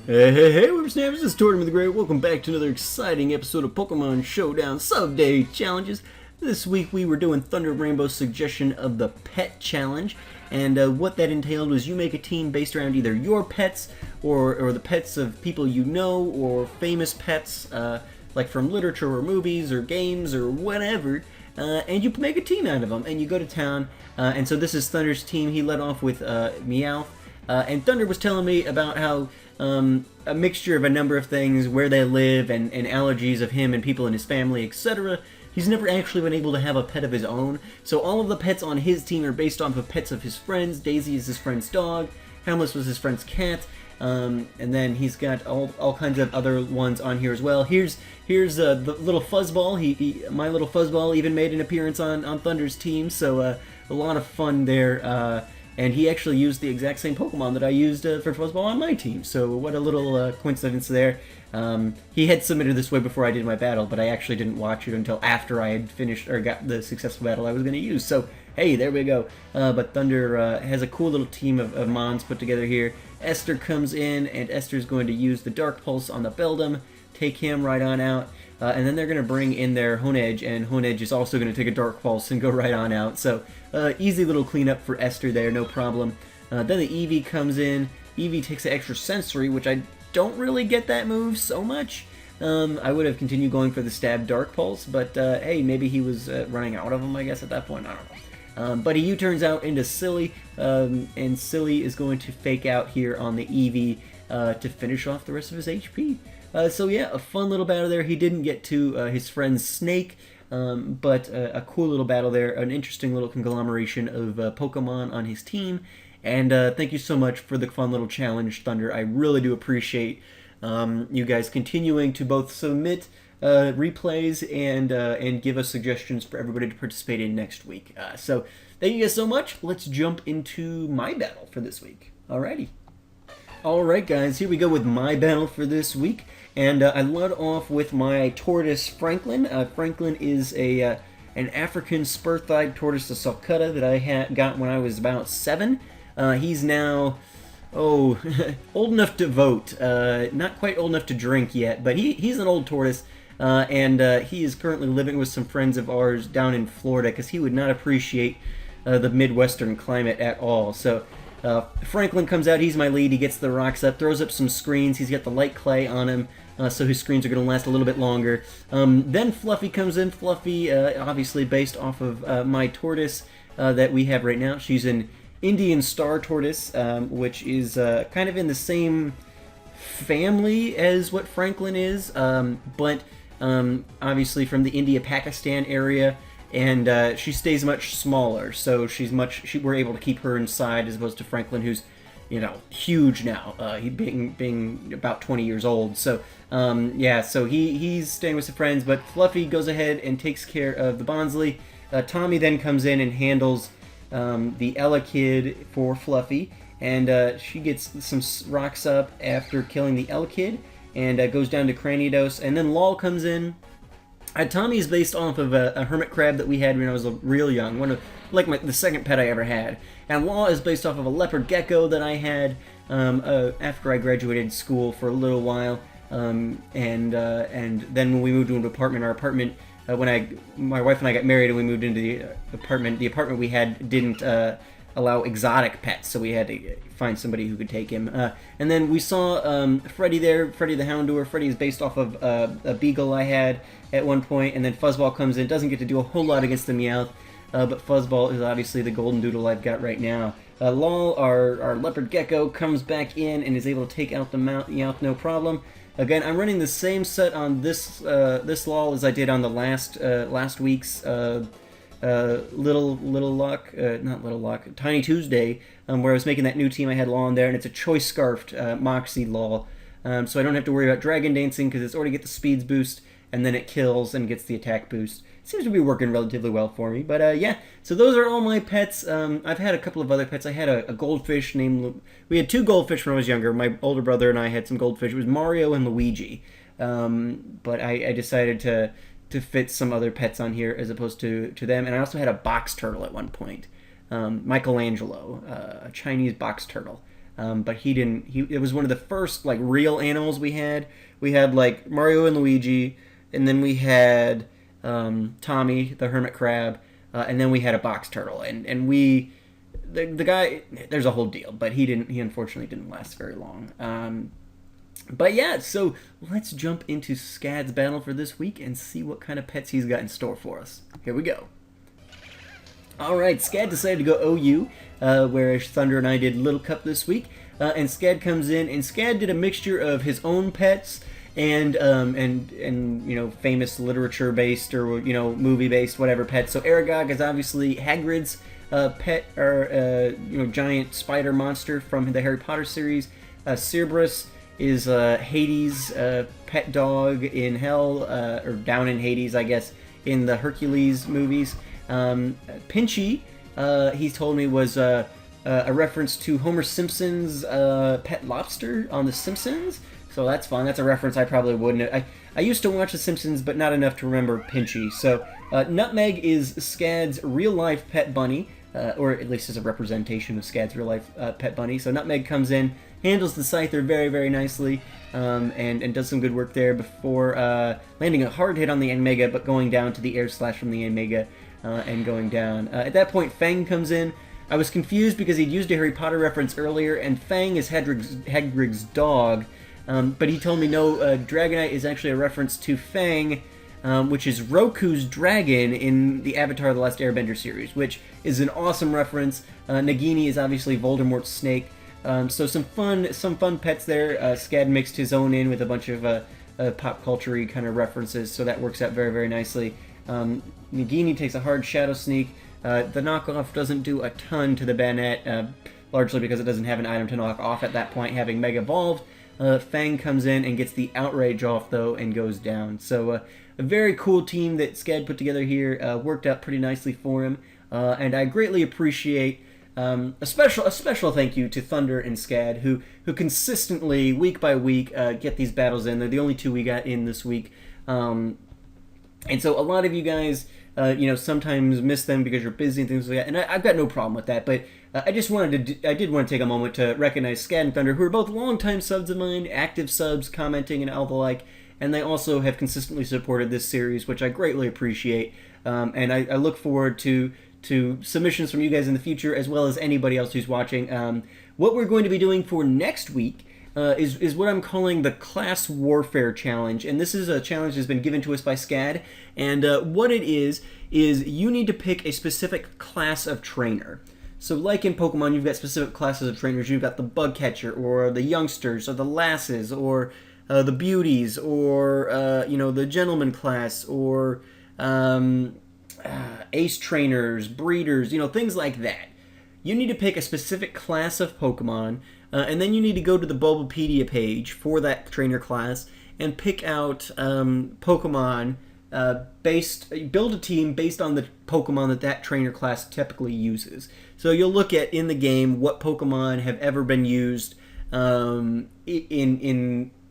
Hey, whippersnappers, this is Tortimer the Great. Welcome back to another exciting episode of Pokemon Showdown Subday challenges. This week we were doing Thunder Rainbow's suggestion of the Pet Challenge, and what that entailed was you make a team based around either your pets or the pets of people you know or famous pets, like from literature or movies or games or whatever, and you make a team out of them, and you go to town, and so this is Thunder's team. He led off with Meowth, and Thunder was telling me about how a mixture of a number of things, where they live, and allergies of him and people in his family, etc. He's never actually been able to have a pet of his own, so all of the pets on his team are based off of pets of his friends. Daisy is his friend's dog, Hamlet was his friend's cat, and then he's got all kinds of other ones on here as well. Here's the little Fuzzball. My little Fuzzball even made an appearance on Thunder's team, so a lot of fun there. And he actually used the exact same Pokemon that I used for Fuzzball on my team. So what a little coincidence there. He had submitted this way before I did my battle, but I actually didn't watch it until after I had finished or got the successful battle I was going to use. So hey, there we go. But Thunder has a cool little team of Mons put together here. Esther comes in, and Esther's going to use the Dark Pulse on the Beldum, take him right on out. And then they're going to bring in their Honedge, and Honedge is also going to take a Dark Pulse and go right on out. So, easy little cleanup for Esther there, no problem. Then the Eevee comes in. Eevee takes an extra Sensory, which I don't really get that move so much. I would have continued going for the Stab Dark Pulse, but hey, maybe he was running out of them, I guess, at that point. I don't know. But he U-turns out into Silly, and Silly is going to fake out here on the Eevee to finish off the rest of his HP. So yeah, a fun little battle there. He didn't get to his friend's Snake, but a cool little battle there. An interesting little conglomeration of Pokemon on his team. And thank you so much for the fun little challenge, Thunder. I really do appreciate you guys continuing to both submit replays and give us suggestions for everybody to participate in next week. So thank you guys so much. Let's jump into my battle for this week. Alrighty. Alright guys, here we go with my battle for this week, and I led off with my Tortoise Franklin. Franklin is an African spur-thighed Tortoise of Calcutta that I got when I was about 7. He's now, old enough to vote, not quite old enough to drink yet, but he's an old tortoise, and he is currently living with some friends of ours down in Florida because he would not appreciate the Midwestern climate at all. So Franklin comes out, he's my lead, he gets the rocks up, throws up some screens, he's got the light clay on him, so his screens are going to last a little bit longer. Then Fluffy comes in. Fluffy, obviously based off of my tortoise that we have right now. She's an Indian Star Tortoise, which is kind of in the same family as what Franklin is, but obviously from the India-Pakistan area. And she stays much smaller, so we're able to keep her inside as opposed to Franklin, who's, huge now. He being about 20 years old. So yeah, so he's staying with some friends, but Fluffy goes ahead and takes care of the Bonsley. Tommy then comes in and handles the Ella Kid for Fluffy, and she gets some rocks up after killing the Ella Kid, and goes down to Cranidos, and then Lol comes in. Tommy is based off of a hermit crab that we had when I was real young, the second pet I ever had. And Law is based off of a leopard gecko that I had after I graduated school for a little while. And then when we moved to an apartment, when my wife and I got married and we moved into the apartment we had didn't allow exotic pets, so we had to find somebody who could take him. And then we saw Freddy there, Freddy the Houndour. Freddy is based off of a beagle I had at one point, and then Fuzzball comes in, doesn't get to do a whole lot against the Meowth, but Fuzzball is obviously the golden doodle I've got right now. Lol, our leopard gecko, comes back in and is able to take out the Meowth no problem. Again, I'm running the same set on this Lol as I did on the last week's Tiny Tuesday, where I was making that new team. I had Law in there, and it's a choice scarfed Moxie Law, so I don't have to worry about Dragon Dancing because it's already get the speeds boost, and then it kills and gets the attack boost. Seems to be working relatively well for me, but yeah, so those are all my pets. I've had a couple of other pets. I had a goldfish named, we had 2 goldfish when I was younger. My older brother and I had some goldfish. It was Mario and Luigi, but I decided to fit some other pets on here as opposed to them. And I also had a box turtle at one point, Michelangelo, a Chinese box turtle. but he didn't. It was one of the first like real animals we had. We had like Mario and Luigi, and then we had Tommy the hermit crab, and then we had a box turtle, and we. The guy, there's a whole deal, but he unfortunately didn't last very long. But yeah, so let's jump into Scad's battle for this week and see what kind of pets he's got in store for us. Here we go. Alright, Scad decided to go OU, whereas Thunder and I did Little Cup this week. And Scad comes in, and Scad did a mixture of his own pets and you know, famous literature-based or, you know, movie-based, whatever pets. So Aragog is obviously Hagrid's pet, or you know, giant spider monster from the Harry Potter series. Cerberus is Hades' pet dog in Hell, or down in Hades, I guess, in the Hercules movies. Pinchy, he told me, was a reference to Homer Simpson's pet lobster on The Simpsons. So that's fun. That's a reference I probably wouldn't. I used to watch The Simpsons, but not enough to remember Pinchy. So Nutmeg is Scad's real-life pet bunny, or at least is a representation of Scad's real-life pet bunny. So Nutmeg comes in, handles the Scyther very, very nicely, and does some good work there before landing a hard hit on the Yanmega, but going down to the air slash from the Yanmega and going down. At that point, Fang comes in. I was confused because he'd used a Harry Potter reference earlier, and Fang is Hagrid's dog, but he told me no, Dragonite is actually a reference to Fang, which is Roku's dragon in the Avatar: The Last Airbender series, which is an awesome reference. Nagini is obviously Voldemort's snake. So some fun pets there. Scad mixed his own in with a bunch of pop culture-y kind of references, so that works out very, very nicely. Nagini takes a hard Shadow Sneak. The knockoff doesn't do a ton to the Banette, largely because it doesn't have an item to knock off at that point, having Mega Evolved. Fang comes in and gets the Outrage off, though, and goes down. So a very cool team that Scad put together here. Worked out pretty nicely for him, and I greatly appreciate a special thank you to Thunder and Scad, who consistently, week by week, get these battles in. They're the only two we got in this week. And so a lot of you guys, you know, sometimes miss them because you're busy and things like that, and I've got no problem with that, but I did want to take a moment to recognize Scad and Thunder, who are both longtime subs of mine, active subs, commenting and all the like, and they also have consistently supported this series, which I greatly appreciate, and I look forward to submissions from you guys in the future, as well as anybody else who's watching. What we're going to be doing for next week is what I'm calling the Class Warfare Challenge, and this is a challenge that's been given to us by Scad, and what it is you need to pick a specific class of trainer. So like in Pokemon, you've got specific classes of trainers. You've got the Bug Catcher, or the Youngsters, or the Lasses, or the Beauties, or you know, the Gentleman class, or Ace Trainers, Breeders, you know, things like that. You need to pick a specific class of Pokemon, and then you need to go to the Bulbapedia page for that trainer class and pick out Pokemon build a team based on the Pokemon that trainer class typically uses. So you'll look at in the game what Pokemon have ever been used in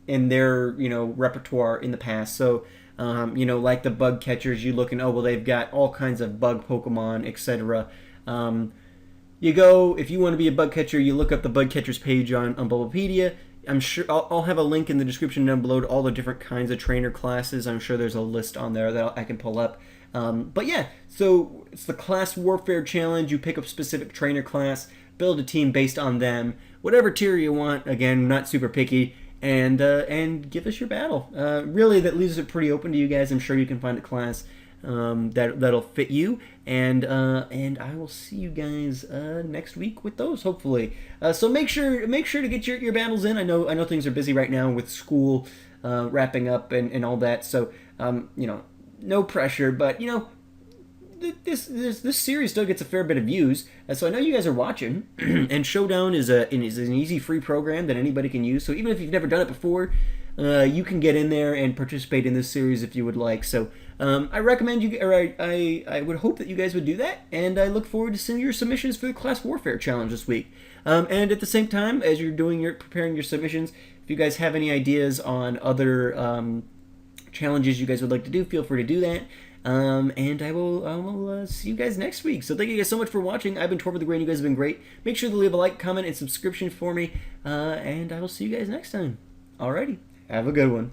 their, you know, repertoire in the past. So you know, like the Bug Catchers, you look and, oh well, they've got all kinds of bug Pokemon, etc. You go, if you want to be a Bug Catcher, you look up the Bug Catchers page on Bulbapedia. I'm sure I'll have a link in the description down below to all the different kinds of trainer classes. I'm sure there's a list on there that I can pull up. But yeah, so it's the Class Warfare Challenge. You pick up a specific trainer class, build a team based on them, whatever tier you want. Again, not super picky, and give us your battle. Really, that leaves it pretty open to you guys. I'm sure you can find a class that'll fit you, and I will see you guys next week with those, hopefully. So make sure to get your battles in. I know things are busy right now with school wrapping up and all that. So you know, no pressure, but you know, this series still gets a fair bit of views, so I know you guys are watching. And Showdown is an easy free program that anybody can use. So even if you've never done it before, you can get in there and participate in this series if you would like. So I recommend you, or I would hope that you guys would do that, and I look forward to seeing your submissions for the Class Warfare Challenge this week. And at the same time, as you're preparing your submissions, if you guys have any ideas on other challenges you guys would like to do, feel free to do that. And I will see you guys next week. So thank you guys so much for watching. I've been Torb with the Grain. You guys have been great. Make sure to leave a like, comment, and subscription for me. And I will see you guys next time. Alrighty. Have a good one.